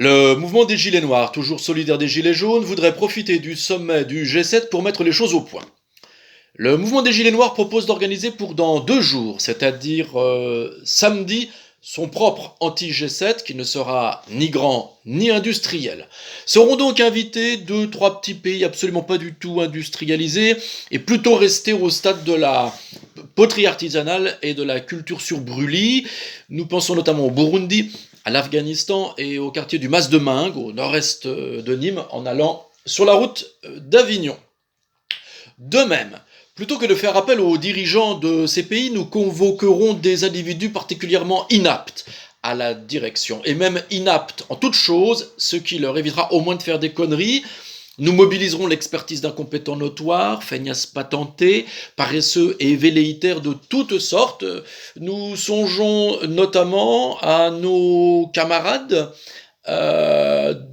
Le mouvement des Gilets noirs, toujours solidaire des Gilets jaunes, voudrait profiter du sommet du G7 pour mettre les choses au point. Le mouvement des Gilets noirs propose d'organiser pour dans 2 jours, c'est-à-dire samedi, son propre anti-G7 qui ne sera ni grand ni industriel. Seront donc invités 2-3 petits pays absolument pas du tout industrialisés et plutôt restés au stade de la poterie artisanale et de la culture sur brûlis. Nous pensons notamment au Burundi, à l'Afghanistan et au quartier du Mas de Mingue, au nord-est de Nîmes, en allant sur la route d'Avignon. De même, plutôt que de faire appel aux dirigeants de ces pays, nous convoquerons des individus particulièrement inaptes à la direction, et même inaptes en toute chose, ce qui leur évitera au moins de faire des conneries. Nous mobiliserons l'expertise d'incompétents notoires, feignasses patentés, paresseux et velléitaires de toutes sortes. Nous songeons notamment à nos camarades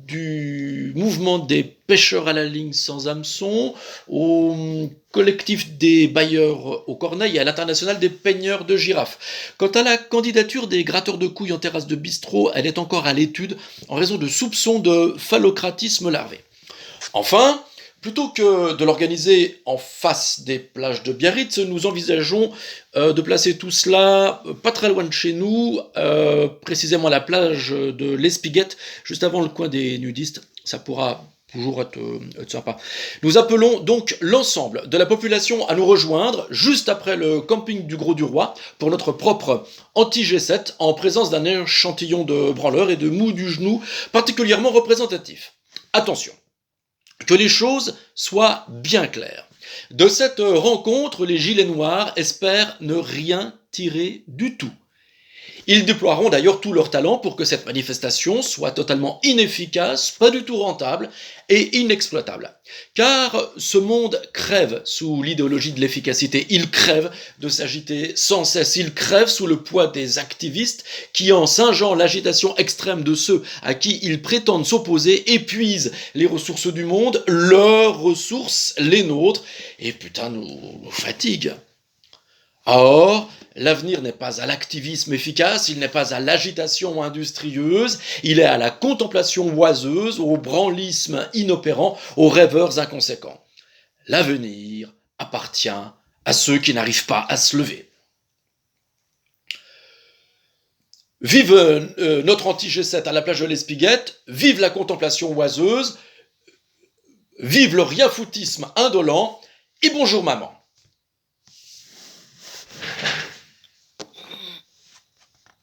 du mouvement des pêcheurs à la ligne sans hameçon, au collectif des bailleurs aux corneilles et à l'international des peigneurs de girafes. Quant à la candidature des gratteurs de couilles en terrasse de bistrot, elle est encore à l'étude en raison de soupçons de phallocratisme larvé. Enfin, plutôt que de l'organiser en face des plages de Biarritz, nous envisageons de placer tout cela pas très loin de chez nous, précisément à la plage de l'Espiguette, juste avant le coin des nudistes. Ça pourra toujours être sympa. Nous appelons donc l'ensemble de la population à nous rejoindre juste après le camping du Gros du Roi pour notre propre anti-G7 en présence d'un échantillon de branleurs et de mous du genou particulièrement représentatifs. Attention, que les choses soient bien claires. De cette rencontre, les Gilets noirs espèrent ne rien tirer du tout. Ils déploieront d'ailleurs tout leur talent pour que cette manifestation soit totalement inefficace, pas du tout rentable et inexploitable. Car ce monde crève sous l'idéologie de l'efficacité, il crève de s'agiter sans cesse, il crève sous le poids des activistes qui, en singeant l'agitation extrême de ceux à qui ils prétendent s'opposer, épuisent les ressources du monde, leurs ressources, les nôtres, et putain nous fatiguent. Or, l'avenir n'est pas à l'activisme efficace, il n'est pas à l'agitation industrieuse, il est à la contemplation oiseuse, au branlisme inopérant, aux rêveurs inconséquents. L'avenir appartient à ceux qui n'arrivent pas à se lever. Vive notre anti-G7 à la plage de l'Espiguette, vive la contemplation oiseuse, vive le rien-foutisme indolent, et bonjour maman.